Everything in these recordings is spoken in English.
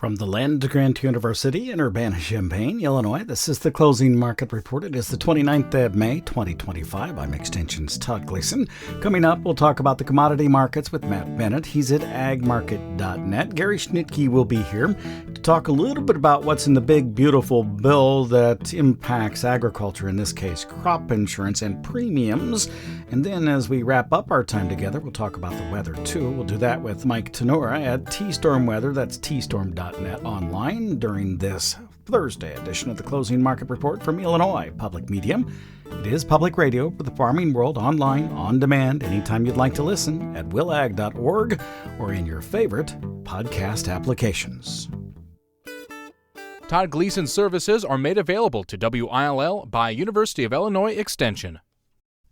From the land grant University in Urbana-Champaign, Illinois, this is the Closing Market Report. It is the 29th of May, 2025. I'm Extension's Todd Gleason. Coming up, we'll talk about the commodity markets with Matt Bennett. He's at agmarket.net. Gary Schnitke will be here to talk a little bit about what's in the big, beautiful bill that impacts agriculture, in this case, crop insurance and premiums. And then as we wrap up our time together, we'll talk about the weather, too. We'll do that with Mike Tannura at T-Storm Weather. That's tstorm.net online during this Thursday edition of the Closing Market Report from Illinois Public Media. It is public radio for the farming world, online, on demand, anytime you'd like to listen at willag.org or in your favorite podcast applications. Todd Gleason services are made available to WILL by University of Illinois Extension.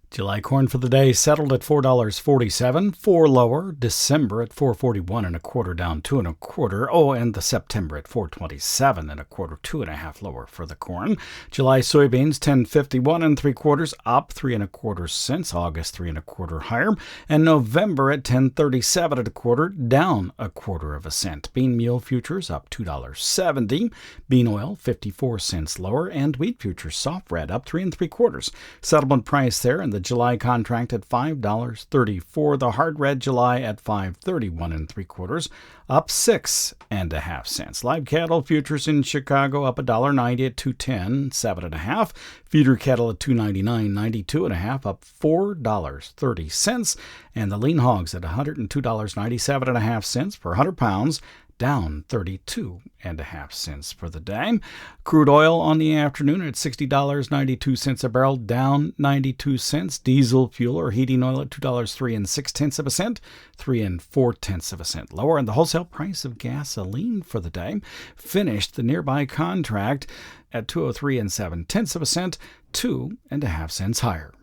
July corn for the day settled at $4.47, 4 lower. December at $4.41 and a quarter, down 2 1/4. Oh, and the September at $4.27 and a quarter, 2 1/2 lower for the corn. July soybeans $10.51 3/4, up 3 1/4 cents. August 3 1/4 higher, and November at $10.37 1/4, down 1/4 cent. Bean meal futures up $2.70. Bean oil 54 cents lower, and wheat futures soft red up 3 3/4. Settlement price there in the July contract at $5.34. The hard red July at $5.31 3/4, up 6 1/2 cents. Live cattle futures in Chicago up $1.90 at $2.10, 7 1/2. Feeder cattle at $2.99, 92 1/2, up $4.30. And the lean hogs at $102.97 1/2 per 100 pounds, down 32 1/2 cents for the day. Crude oil on the afternoon at $60.92 a barrel, down 92 cents. Diesel fuel or heating oil at $2.03 6/10 cent, 3 4/10 cent lower. And the wholesale price of gasoline for the day finished the nearby contract at $2.03 7/10 cent, 2 1/2 cents higher.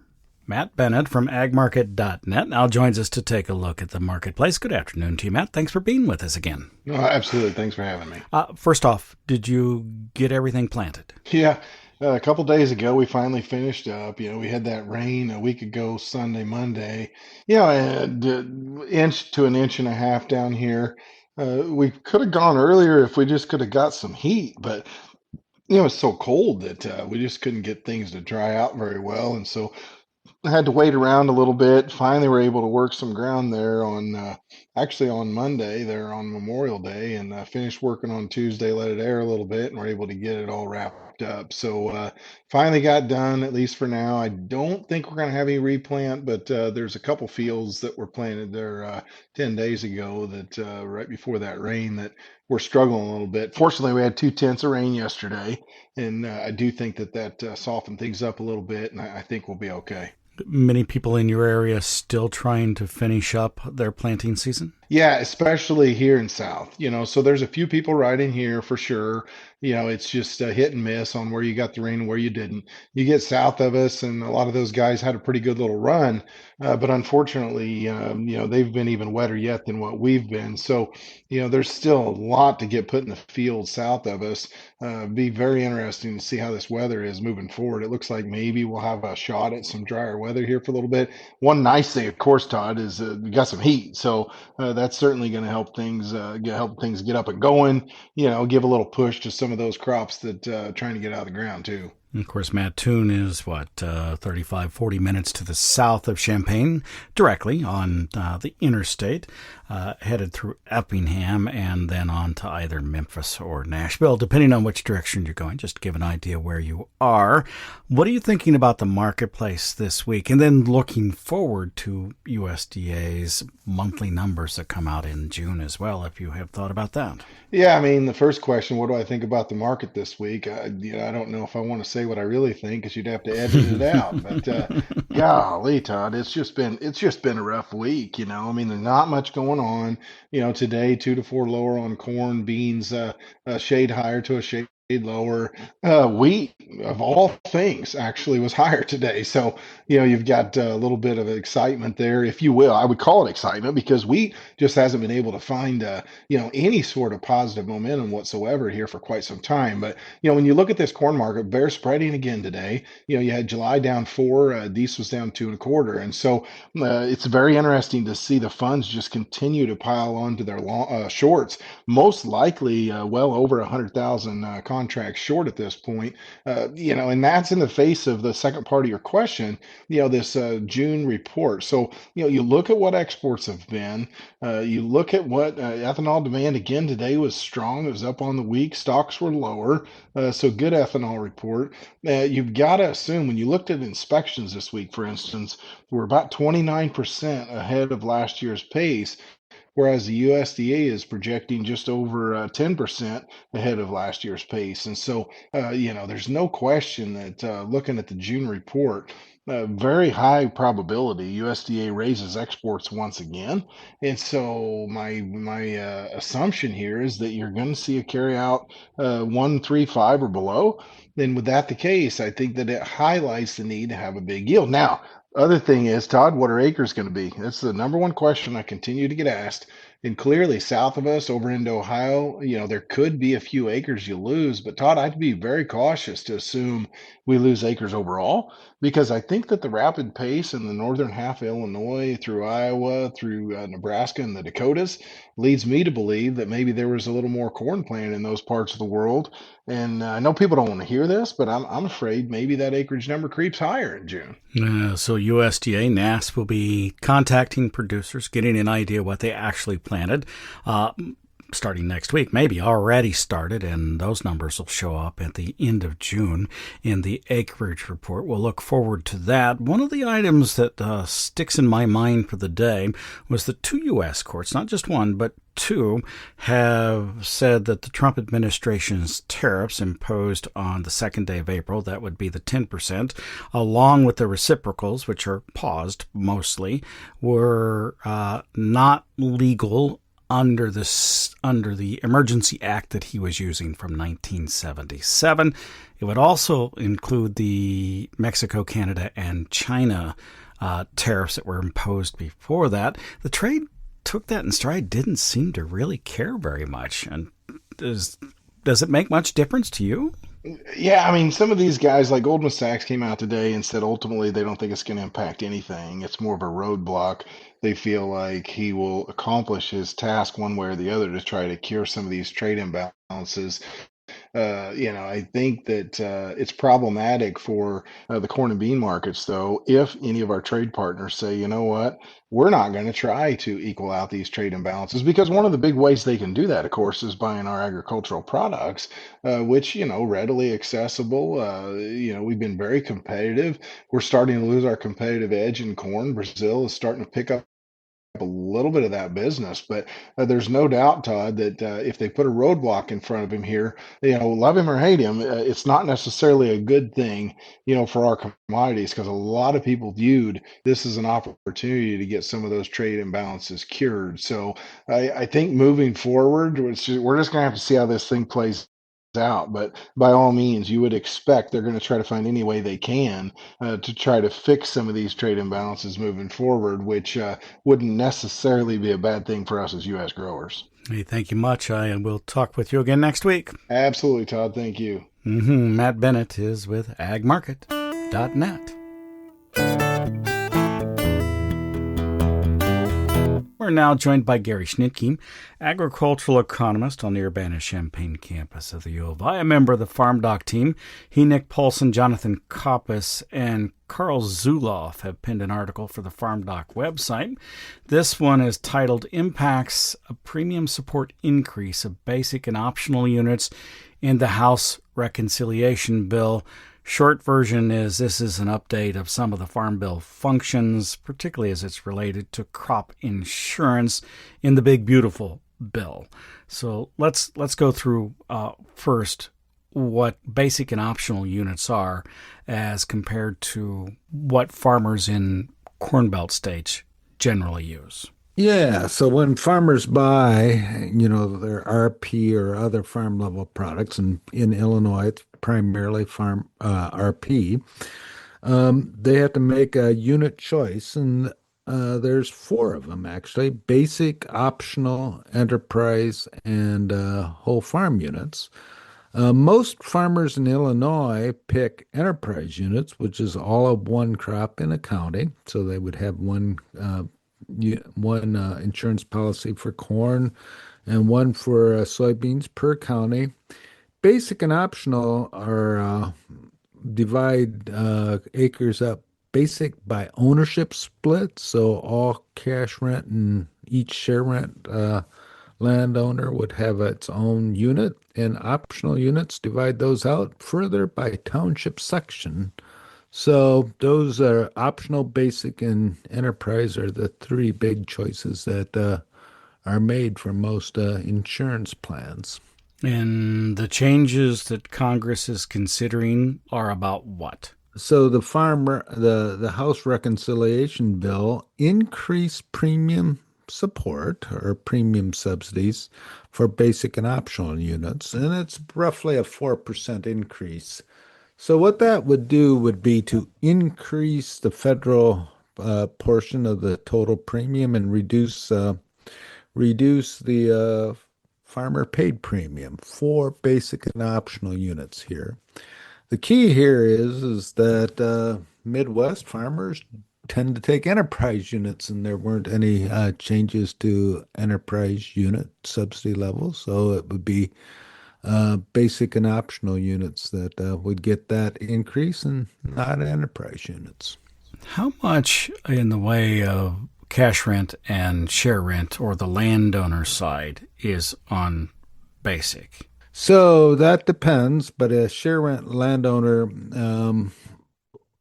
Matt Bennett from agmarket.net now joins us to take a look at the marketplace. Good afternoon to you, Matt. Thanks for being with us again. No, absolutely. Thanks for having me. First off, did you get everything planted? Yeah, a couple days ago, we finally finished up. We had that rain a week ago, Sunday, Monday. Inch to an inch and a half down here. We could have gone earlier if we just could have got some heat, but it's so cold that we just couldn't get things to dry out very well. And so I had to wait around a little bit. Finally, we're able to work some ground there actually on Monday, there on Memorial Day, and finished working on Tuesday, let it air a little bit, and we're able to get it all wrapped up. So finally got done, at least for now. I don't think we're going to have any replant, but there's a couple fields that were planted there 10 days ago that right before that rain that we're struggling a little bit. Fortunately, we had 2/10 of rain yesterday, and I do think that softened things up a little bit, and I think we'll be okay. Many people in your area still trying to finish up their planting season? Yeah, especially here in South, so there's a few people right in here for sure. It's just a hit and miss on where you got the rain and where you didn't. You get south of us, and a lot of those guys had a pretty good little run. But unfortunately, they've been even wetter yet than what we've been. So, there's still a lot to get put in the field south of us. Be very interesting to see how this weather is moving forward. It looks like maybe we'll have a shot at some drier weather here for a little bit. One nice thing, of course, Todd, is we got some heat. So, that's certainly going to help things get up and going. Give a little push to some of those crops that trying to get out of the ground too. Of course, Mattoon is 35, 40 minutes to the south of Champaign, directly on the interstate, headed through Effingham and then on to either Memphis or Nashville, depending on which direction you're going, just to give an idea where you are. What are you thinking about the marketplace this week? And then looking forward to USDA's monthly numbers that come out in June as well, if you have thought about that. Yeah, the first question, what do I think about the market this week? I don't know if I want to say what I really think because you'd have to edit it out. But golly, Todd, it's just been a rough week. There's not much going on. Today 2 to 4 lower on corn, beans, a shade higher to a shade lower. Wheat, of all things, actually was higher today. So, you've got a little bit of excitement there, if you will. I would call it excitement because wheat just hasn't been able to find, any sort of positive momentum whatsoever here for quite some time. But, when you look at this corn market, bear spreading again today. You had July down 4, Dees was down 2.25. And so it's very interesting to see the funds just continue to pile onto their shorts, most likely well over 100,000 contracts short at this point. And that's in the face of the second part of your question, this June report. So, you look at what exports have been, you look at what ethanol demand again today was strong. It was up on the week. Stocks were lower. So good ethanol report. You've got to assume when you looked at inspections this week, for instance, we're about 29% ahead of last year's pace, whereas the USDA is projecting just over 10% ahead of last year's pace. And so, there's no question that looking at the June report, very high probability USDA raises exports once again. And so my assumption here is that you're going to see a carryout 135 or below. Then with that the case, I think that it highlights the need to have a big yield. Now, other thing is, Todd, what are acres going to be? That's the number one question I continue to get asked. And clearly, south of us, over into Ohio, there could be a few acres you lose. But Todd, I'd be very cautious to assume we lose acres overall, because I think that the rapid pace in the northern half of Illinois, through Iowa, through Nebraska, and the Dakotas leads me to believe that maybe there was a little more corn planted in those parts of the world. And I know people don't want to hear this, but I'm afraid maybe that acreage number creeps higher in June. So USDA, NASP will be contacting producers, getting an idea what they actually planted, starting next week, maybe already started, and those numbers will show up at the end of June in the acreage report. We'll look forward to that. One of the items that sticks in my mind for the day was the two U.S. courts, not just one, but two, have said that the Trump administration's tariffs imposed on the second day of April, that would be the 10%, along with the reciprocals, which are paused mostly, were not legal under the Emergency Act that he was using from 1977. It would also include the Mexico, Canada, and China tariffs that were imposed before that. The trade took that in stride, didn't seem to really care very much. And does it make much difference to you? Yeah, I mean, some of these guys, like Goldman Sachs, came out today and said ultimately they don't think it's going to impact anything. It's more of a roadblock. They feel like he will accomplish his task one way or the other to try to cure some of these trade imbalances. I think that it's problematic for the corn and bean markets, though, if any of our trade partners say, you know what, we're not going to try to equal out these trade imbalances, because one of the big ways they can do that, of course, is buying our agricultural products, which, readily accessible. We've been very competitive. We're starting to lose our competitive edge in corn. Brazil is starting to pick up a little bit of that business, but there's no doubt, Todd, that if they put a roadblock in front of him here, love him or hate him, it's not necessarily a good thing, for our commodities, because a lot of people viewed this as an opportunity to get some of those trade imbalances cured. So I think moving forward, we're just going to have to see how this thing plays out. But by all means, you would expect they're going to try to find any way they can to try to fix some of these trade imbalances moving forward, which wouldn't necessarily be a bad thing for us as U.S. growers. Hey, thank you much. And we'll talk with you again next week. Absolutely, Todd. Thank you. Matt Bennett is with agmarket.net. We're now joined by Gary Schnitke, agricultural economist on the Urbana-Champaign campus of the U of I, a member of the FarmDoc team. He, Nick Paulson, Jonathan Koppus, and Carl Zuloff have penned an article for the FarmDoc website. This one is titled Impacts a Premium Support Increase of Basic and Optional Units in the House Reconciliation Bill. Short version is this is an update of some of the Farm Bill functions, particularly as it's related to crop insurance in the Big Beautiful Bill. So let's go through first what basic and optional units are as compared to what farmers in Corn Belt states generally use. Yeah, so when farmers buy, their RP or other farm level products, and in Illinois, it's primarily farm RP, they have to make a unit choice, and there's four of them actually: basic, optional, enterprise, and whole farm units. Most farmers in Illinois pick enterprise units, which is all of one crop in a county. So they would have one insurance policy for corn and one for soybeans per county. Basic and optional are divide acres up basic by ownership split. So all cash rent and each share rent landowner would have its own unit, and optional units divide those out further by township section. So those are optional, basic, and enterprise are the three big choices that are made for most insurance plans. And the changes that Congress is considering are about what? So the House Reconciliation Bill increased premium support or premium subsidies for basic and optional units, and it's roughly a 4% increase. So what that would do would be to increase the federal portion of the total premium and reduce the farmer paid premium for basic and optional units here. The key here is that Midwest farmers tend to take enterprise units, and there weren't any changes to enterprise unit subsidy levels, so it would be basic and optional units that would get that increase and not enterprise units. How much in the way of cash rent and share rent or the landowner side is on basic? So that depends, but a share rent landowner,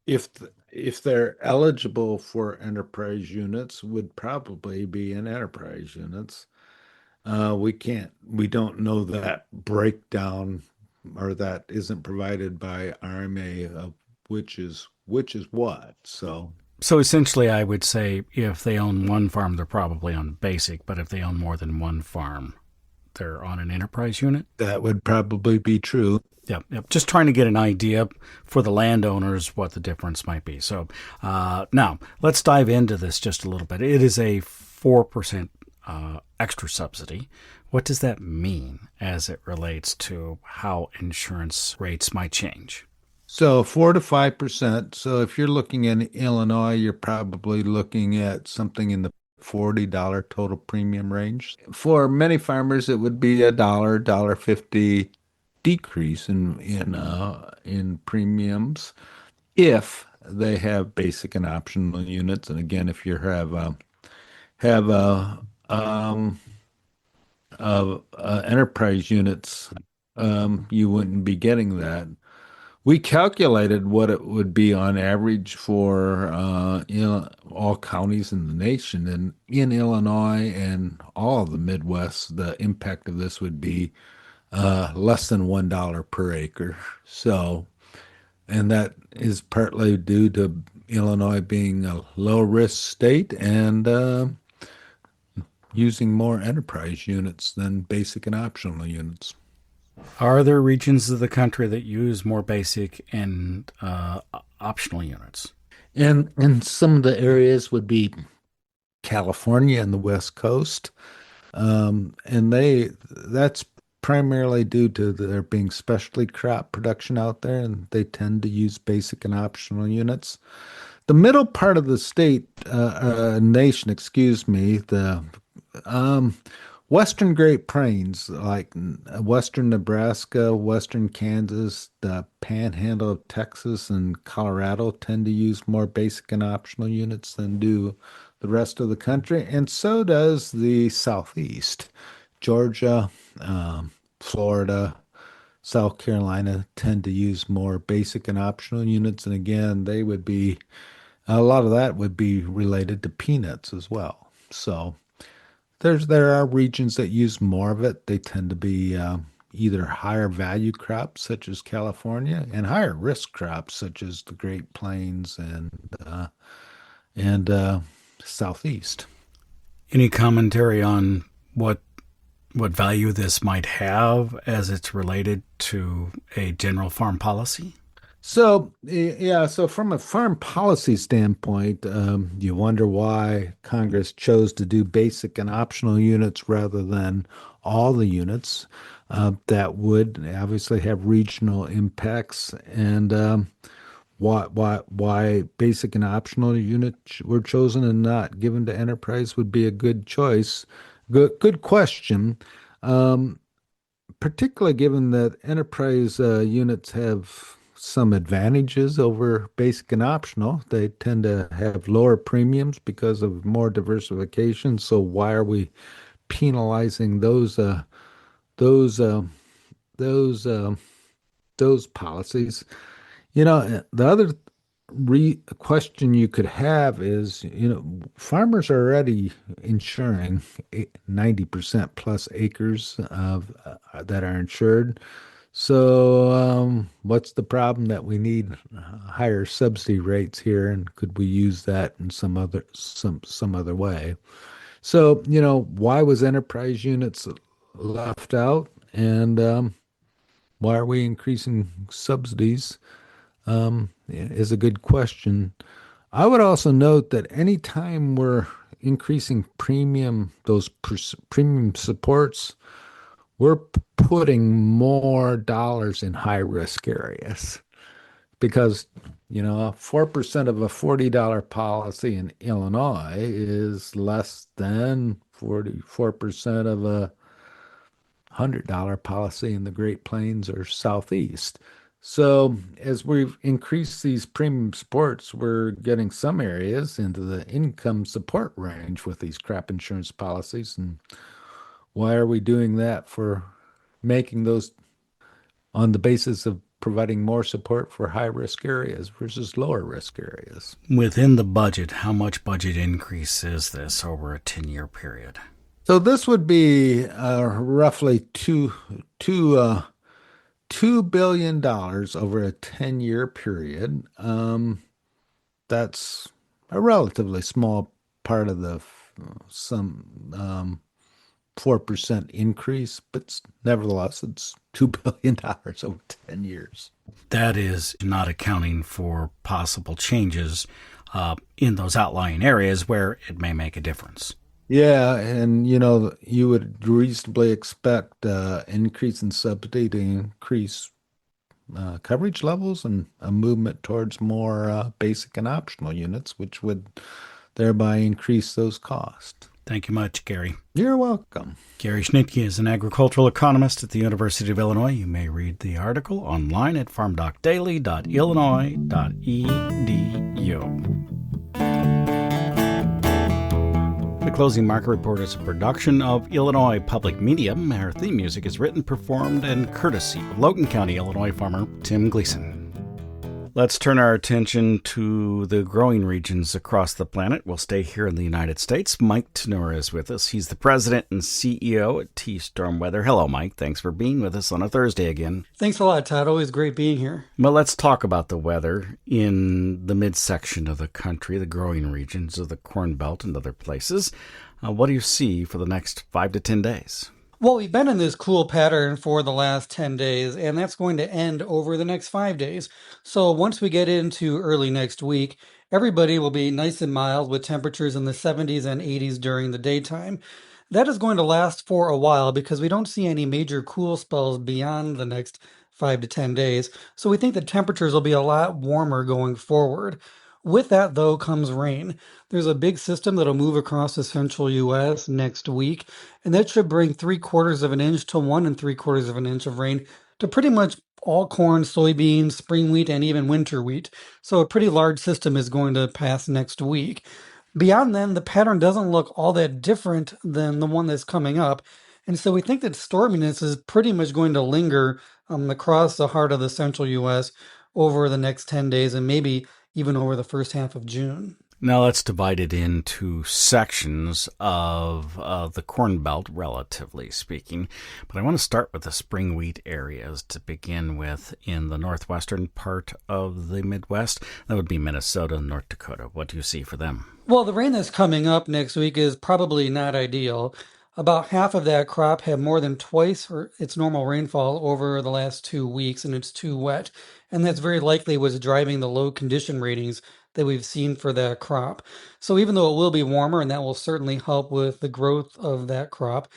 if if they're eligible for enterprise units, would probably be in enterprise units. We don't know that breakdown, or that isn't provided by RMA of which is what. So So essentially, I would say if they own one farm, they're probably on basic, but if they own more than one farm, they're on an enterprise unit. that would probably be true. Yep, yep. Just trying to get an idea for the landowners what the difference might be. So now let's dive into this just a little bit. It is a 4% extra subsidy. What does that mean as it relates to how insurance rates might change? So 4 to 5%. So if you're looking in Illinois, you're probably looking at something in the $40 total premium range. For many farmers, it would be dollar 50 decrease in premiums if they have basic and optional units. And again, if you have enterprise units, you wouldn't be getting that. We calculated what it would be on average for all counties in the nation, and in Illinois and all of the Midwest, the impact of this would be less than $1 per acre. So, and that is partly due to Illinois being a low risk state and using more enterprise units than basic and optional units. Are there regions of the country that use more basic and optional units? And some of the areas would be California and the West Coast. And that's primarily due to there being specialty crop production out there, and they tend to use basic and optional units. The middle part of the nation, excuse me, the um, Western Great Plains, like Western Nebraska, Western Kansas, the Panhandle of Texas, and Colorado tend to use more basic and optional units than do the rest of the country, and so does the Southeast. Georgia, Florida, South Carolina tend to use more basic and optional units, and again, a lot of that would be related to peanuts as well. So there are regions that use more of it. They tend to be either higher value crops such as California and higher risk crops such as the Great Plains and Southeast. Any commentary on what value this might have as it's related to a general farm policy? So, yeah, so from a foreign policy standpoint, you wonder why Congress chose to do basic and optional units rather than all the units. That would obviously have regional impacts, and why basic and optional units were chosen and not given to enterprise would be a good choice. Good question. Um, Particularly given that enterprise units have some advantages over basic and optional. They tend to have lower premiums because of more diversification. So why are we penalizing those uh, those those policies? The other question you could have is, farmers are already insuring 90% plus acres of that are insured. So, what's the problem that we need higher subsidy rates here, and could we use that in some other way? So, why was enterprise units left out, and why are we increasing subsidies? Is a good question. I would also note that anytime we're increasing premium supports, we're putting more dollars in high risk areas because, 4% of a $40 policy in Illinois is less than 44% of a $100 policy in the Great Plains or Southeast. So as we've increased these premium supports, we're getting some areas into the income support range with these crop insurance policies. And why are we doing that for making those on the basis of providing more support for high risk areas versus lower risk areas? Within the budget, how much budget increase is this over a 10-year period? So this would be roughly $2 billion over a 10-year period. That's a relatively small part of the some 4% increase, but nevertheless, it's $2 billion over 10 years. That is not accounting for possible changes in those outlying areas where it may make a difference. Yeah, and you would reasonably expect increase in subsidy to increase coverage levels and a movement towards more basic and optional units, which would thereby increase those costs. Thank you much, Gary. You're welcome. Gary Schnitke is an agricultural economist at the University of Illinois. You may read the article online at farmdocdaily.illinois.edu. The Closing Market Report is a production of Illinois Public Media. Our theme music is written, performed, and courtesy of Logan County, Illinois farmer Tim Gleason. Let's turn our attention to the growing regions across the planet. We'll stay here in the United States. Mike Tannura is with us. He's the president and CEO at T-Storm Weather. Hello, Mike. Thanks for being with us on a Thursday again. Thanks a lot, Todd. Always great being here. Well, let's talk about the weather in the midsection of the country, the growing regions of the Corn Belt and other places. What do you see for the next 5 to 10 days? Well, we've been in this cool pattern for the last 10 days, and that's going to end over the next 5 days. So once we get into early next week, everybody will be nice and mild with temperatures in the 70s and 80s during the daytime. That is going to last for a while because we don't see any major cool spells beyond the next 5 to 10 days. So we think the temperatures will be a lot warmer going forward. With that, though, comes rain. There's a big system that'll move across the central U.S. next week, and that should bring 3/4 of an inch to 1 3/4 of an inch of rain to pretty much all corn, soybeans, spring wheat, and even winter wheat. So a pretty large system is going to pass next week. Beyond then, the pattern doesn't look all that different than the one that's coming up. And so we think that storminess is pretty much going to linger across the heart of the central U.S. over the next 10 days and maybe even over the first half of June. Now let's divide it into sections of the Corn Belt, relatively speaking. But I want to start with the spring wheat areas to begin with in the northwestern part of the Midwest. That would be Minnesota and North Dakota. What do you see for them? Well, the rain that's coming up next week is probably not ideal. About half of that crop had more than twice its normal rainfall over the last 2 weeks, and it's too wet. And that's very likely what's driving the low condition ratings that we've seen for that crop. So even though it will be warmer, and that will certainly help with the growth of that crop,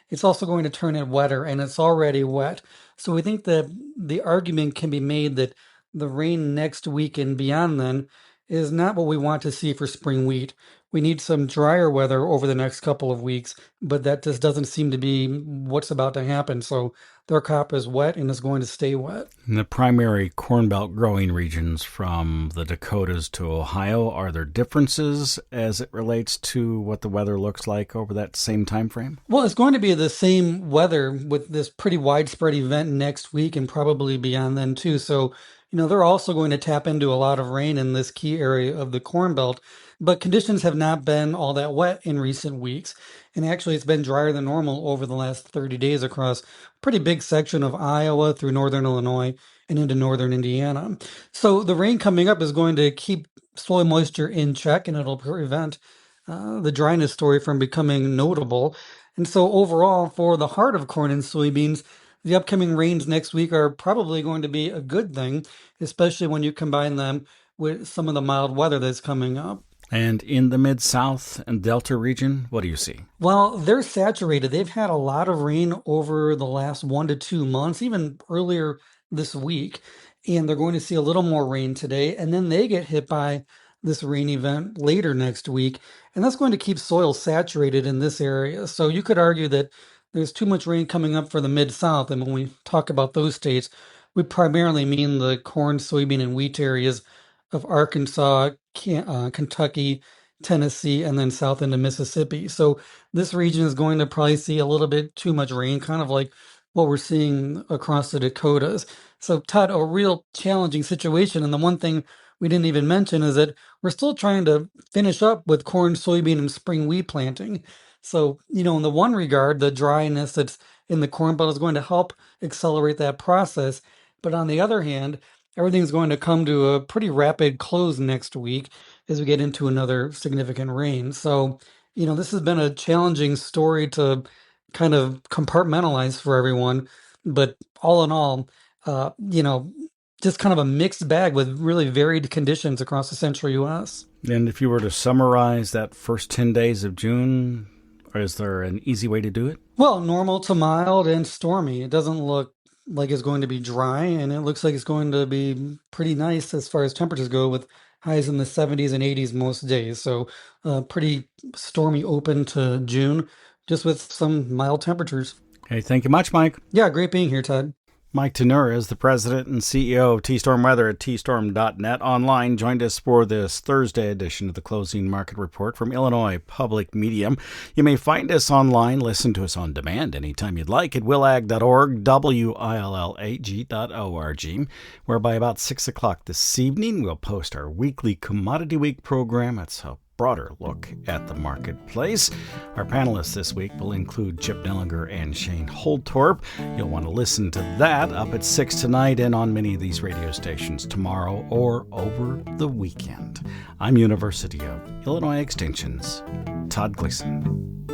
it's also going to turn it wetter, and it's already wet. So we think that the argument can be made that the rain next week and beyond then is not what we want to see for spring wheat. We need some drier weather over the next couple of weeks, but that just doesn't seem to be what's about to happen. So their crop is wet and is going to stay wet. In the primary Corn Belt growing regions from the Dakotas to Ohio, are there differences as it relates to what the weather looks like over that same time frame? Well, it's going to be the same weather with this pretty widespread event next week and probably beyond then too. So, they're also going to tap into a lot of rain in this key area of the Corn Belt, but conditions have not been all that wet in recent weeks. And actually, it's been drier than normal over the last 30 days across a pretty big section of Iowa through northern Illinois and into northern Indiana. So the rain coming up is going to keep soil moisture in check, and it'll prevent the dryness story from becoming notable. And so overall, for the heart of corn and soybeans, the upcoming rains next week are probably going to be a good thing, especially when you combine them with some of the mild weather that's coming up. And in the Mid-South and Delta region, what do you see? Well, they're saturated. They've had a lot of rain over the last 1 to 2 months, even earlier this week. And they're going to see a little more rain today. And then they get hit by this rain event later next week. And that's going to keep soil saturated in this area. So you could argue that there's too much rain coming up for the Mid-South. And when we talk about those states, we primarily mean the corn, soybean, and wheat areas of Arkansas, Kentucky, Tennessee, and then south into Mississippi. So this region is going to probably see a little bit too much rain, kind of like what we're seeing across the Dakotas. So, Todd, a real challenging situation. And the one thing we didn't even mention is that we're still trying to finish up with corn, soybean, and spring wheat planting. So, in the one regard, the dryness that's in the Corn Belt is going to help accelerate that process. But on the other hand, everything's going to come to a pretty rapid close next week as we get into another significant rain. So, this has been a challenging story to kind of compartmentalize for everyone. But all in all, just kind of a mixed bag with really varied conditions across the central U.S. And if you were to summarize that first 10 days of June, is there an easy way to do it? Well, normal to mild and stormy. It doesn't look like it's going to be dry, and it looks like it's going to be pretty nice as far as temperatures go, with highs in the 70s and 80s most days. So pretty stormy open to June, just with some mild temperatures. Okay, thank you much, Mike. Yeah, great being here, Todd. Mike Tannura is the president and CEO of T-Storm Weather at tstorm.net online. Joined us for this Thursday edition of the Closing Market Report from Illinois Public Media. You may find us online, listen to us on demand anytime you'd like at willag.org, willag.org, where by about 6 o'clock this evening we'll post our weekly Commodity Week program. That's a broader look at the marketplace. Our panelists this week will include Chip Nellinger and Shane Holtorp. You'll want to listen to that up at 6 tonight and on many of these radio stations tomorrow or over the weekend. I'm University of Illinois Extension's Todd Gleason.